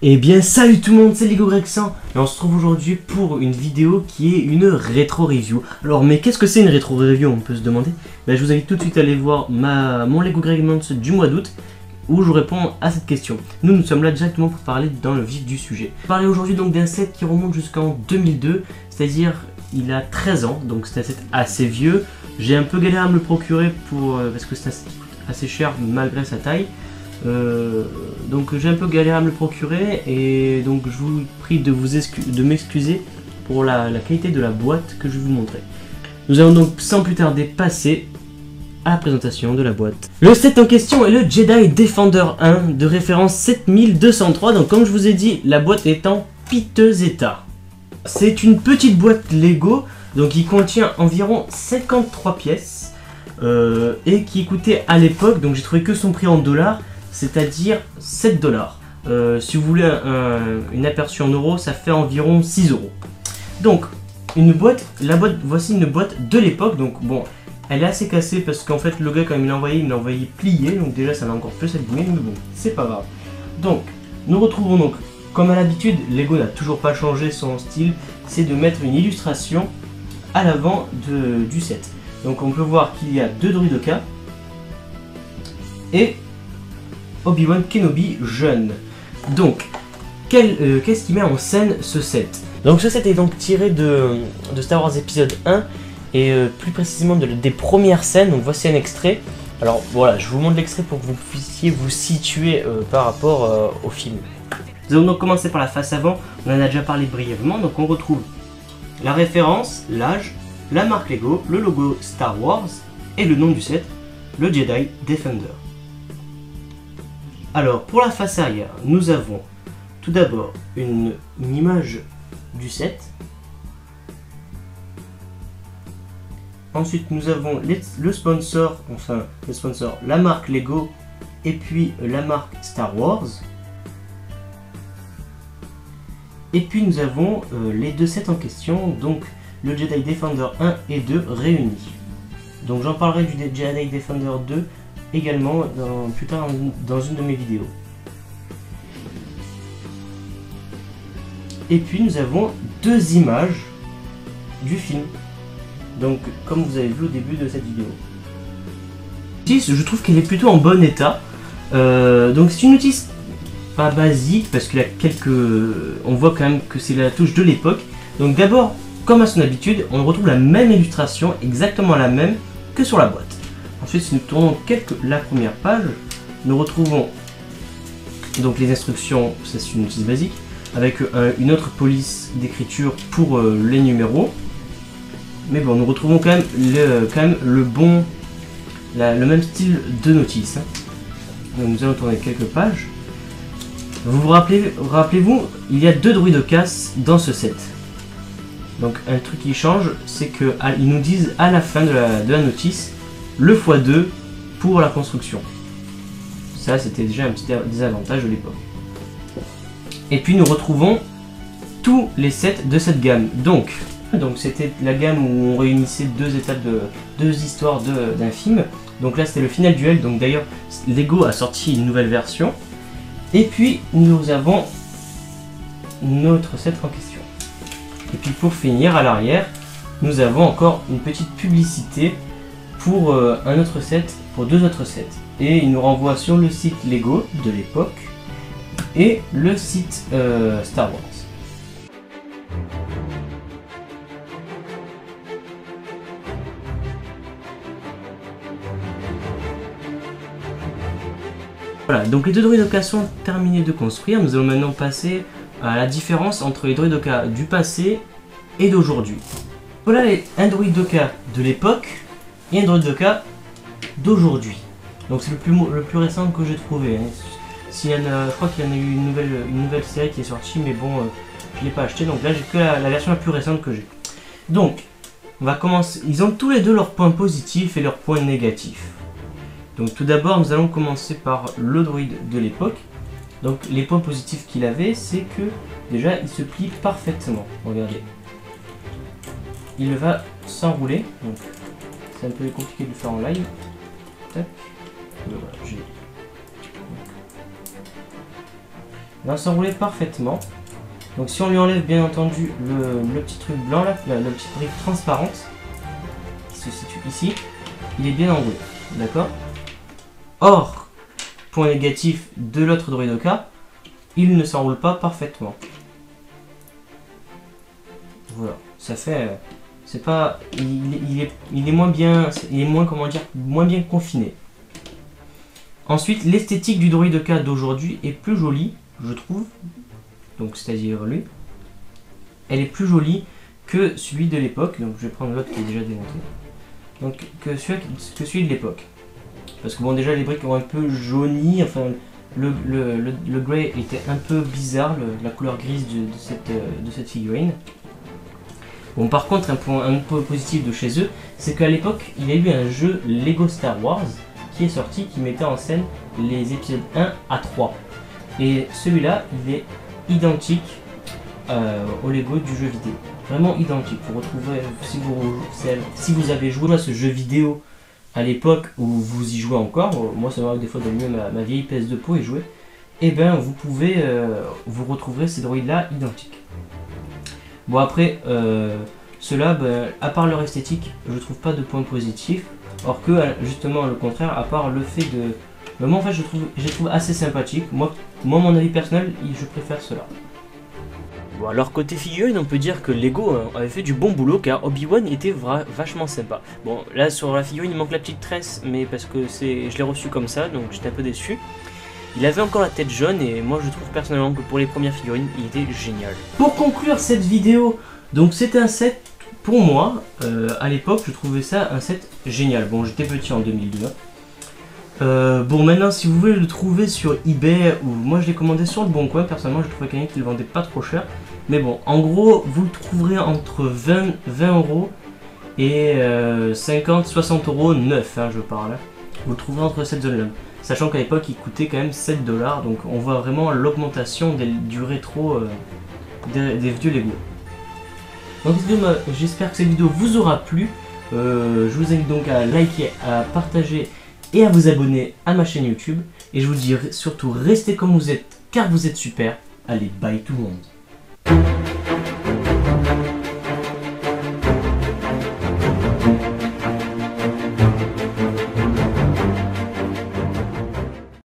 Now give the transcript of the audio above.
Eh bien salut tout le monde, c'est Lego Greg100 et on se retrouve aujourd'hui pour une vidéo qui est une rétro review. Alors mais qu'est-ce que c'est une rétro review, on peut se demander. Je vous invite tout de suite à aller voir mon Lego Greg Months du mois d'août où je réponds à cette question. Nous sommes là directement pour parler dans le vif du sujet. Je vais parler aujourd'hui donc d'un set qui remonte jusqu'en 2002, c'est-à-dire il a 13 ans, donc c'est un set assez vieux. J'ai un peu galéré à me le procurer parce que c'est un set qui coûte assez cher malgré sa taille. Donc j'ai un peu galéré à me le procurer et donc je vous prie de m'excuser pour la qualité de la boîte que je vais vous montrer. Nous allons donc sans plus tarder passer à la présentation de la boîte. Le set en question est le Jedi Defender 1 de référence 7203. Donc comme je vous ai dit, la boîte est en piteux état. C'est une petite boîte Lego donc qui contient environ 53 pièces et qui coûtait à l'époque, donc j'ai trouvé que son prix en dollars, c'est-à-dire 7 dollars. Si vous voulez une aperçue en euros, ça fait environ 6 euros. Donc, voici une boîte de l'époque. Donc, bon, elle est assez cassée parce qu'en fait, le gars, quand il me l'a envoyé plié. Donc, déjà, ça l'a encore plus abîmé, mais bon, c'est pas grave. Donc, nous retrouvons donc, comme à l'habitude, Lego n'a toujours pas changé son style, c'est de mettre une illustration à l'avant du set. Donc, on peut voir qu'il y a deux Droïdoka et Obi-Wan Kenobi jeune. Donc, qu'est-ce qui met en scène ce set? Donc ce set est donc tiré de Star Wars épisode 1 et plus précisément des premières scènes. Donc voici un extrait. Alors voilà, je vous montre l'extrait pour que vous puissiez vous situer par rapport au film. Nous allons donc commencer par la face avant. On en a déjà parlé brièvement. Donc on retrouve la référence, l'âge, la marque Lego, le logo Star Wars et le nom du set, le Jedi Defender. Alors pour la face arrière, nous avons tout d'abord une image du set. Ensuite nous avons le sponsor, la marque Lego et puis la marque Star Wars. Et puis nous avons les deux sets en question, donc le Jedi Defender 1 et 2 réunis. Donc j'en parlerai du Jedi Defender 2 également plus tard dans une de mes vidéos. Et puis nous avons deux images du film, donc comme vous avez vu au début de cette vidéo. Je trouve qu'elle est plutôt en bon état, donc c'est une notice pas basique parce qu'il y a on voit quand même que c'est la touche de l'époque. Donc d'abord, comme à son habitude, on retrouve la même illustration, exactement la même que sur la boîte. Ensuite, si nous tournons la première page, nous retrouvons donc les instructions, c'est une notice basique, avec une autre police d'écriture pour les numéros. Mais bon, nous retrouvons quand même le même style de notice. Donc, nous allons tourner quelques pages. Rappelez-vous, il y a deux Droïdoka dans ce set. Donc un truc qui change, c'est qu'ils nous disent à la fin de la notice le x2 pour la construction. Ça, c'était déjà un petit désavantage de l'époque. Et puis nous retrouvons tous les sets de cette gamme. Donc c'était la gamme où on réunissait deux histoires d'un film. Donc là c'était le Final Duel. Donc d'ailleurs Lego a sorti une nouvelle version. Et puis nous avons notre set en question. Et puis pour finir à l'arrière, nous avons encore une petite publicité pour un autre set, pour deux autres sets. Et il nous renvoie sur le site Lego de l'époque et le site Star Wars. Voilà, donc les deux Droïdoka sont terminés de construire. Nous allons maintenant passer à la différence entre les Droïdoka du passé et d'aujourd'hui. Voilà un Droïdoka de l'époque et un Droïdoka d'aujourd'hui. Donc c'est le plus récent que j'ai trouvé. Hein. Je crois qu'il y en a eu une nouvelle série qui est sortie, mais bon, je ne l'ai pas acheté. Donc là j'ai que la version la plus récente que j'ai. Donc, on va commencer. Ils ont tous les deux leurs points positifs et leurs points négatifs. Donc tout d'abord, nous allons commencer par le droïde de l'époque. Donc les points positifs qu'il avait, c'est que déjà il se plie parfaitement. Regardez. Il va s'enrouler. Donc c'est un peu compliqué de le faire en live. Tac. Voilà, va s'enrouler parfaitement. Donc si on lui enlève bien entendu le petit truc blanc là, la petite brique transparente qui se situe ici, il est bien enroulé, d'accord. Or, point négatif de l'autre Droidoka, il ne s'enroule pas parfaitement. Voilà, ça fait, c'est pas, il est moins bien, comment dire, moins bien confiné. Ensuite, l'esthétique du Droidoka d'aujourd'hui est plus jolie, je trouve. Donc c'est-à-dire lui, elle est plus jolie que celui de l'époque. Donc je vais prendre l'autre qui est déjà démonté. Donc que celui de l'époque. Parce que bon, déjà les briques ont un peu jauni, enfin le grey était un peu bizarre, la couleur grise de cette figurine. Bon, par contre, un point positif de chez eux, c'est qu'à l'époque, il y a eu un jeu Lego Star Wars qui est sorti, qui mettait en scène les épisodes 1 à 3. Et celui-là, il est identique au Lego du jeu vidéo. Vraiment identique. Vous retrouvez, si vous avez joué à ce jeu vidéo à l'époque où vous y jouez encore, moi ça m'arrive des fois d'allumer ma vieille PS2 pour y jouer, et ben vous pouvez, vous retrouverez ces droïdes là identiques. Bon après, ceux-là, ben, à part leur esthétique, je trouve pas de point positif, or que justement le contraire, à part le fait de... Mais moi en fait je les trouve assez sympathiques. Moi mon avis personnel, je préfère cela. Bon alors côté figurine, on peut dire que Lego avait fait du bon boulot car Obi-Wan était vachement sympa. Bon là sur la figurine il manque la petite tresse, mais parce que je l'ai reçu comme ça, donc j'étais un peu déçu. Il avait encore la tête jaune et moi je trouve personnellement que pour les premières figurines il était génial. Pour conclure cette vidéo, donc c'était un set pour moi, à l'époque je trouvais ça un set génial. Bon j'étais petit en 2002. Bon maintenant si vous voulez le trouver sur eBay, ou moi je l'ai commandé sur le bon coin, personnellement je trouvais quelqu'un qui le vendait pas trop cher. Mais bon en gros vous le trouverez entre 20 € et 50-60 € neuf, hein, je parle. Vous le trouverez entre cette zone là. Sachant qu'à l'époque il coûtait quand même 7 $, donc on voit vraiment l'augmentation du rétro des vieux Lego. Donc j'espère que cette vidéo vous aura plu. Je vous invite donc à liker, à partager et à vous abonner à ma chaîne YouTube. Et je vous dis surtout restez comme vous êtes car vous êtes super. Allez, bye tout le monde.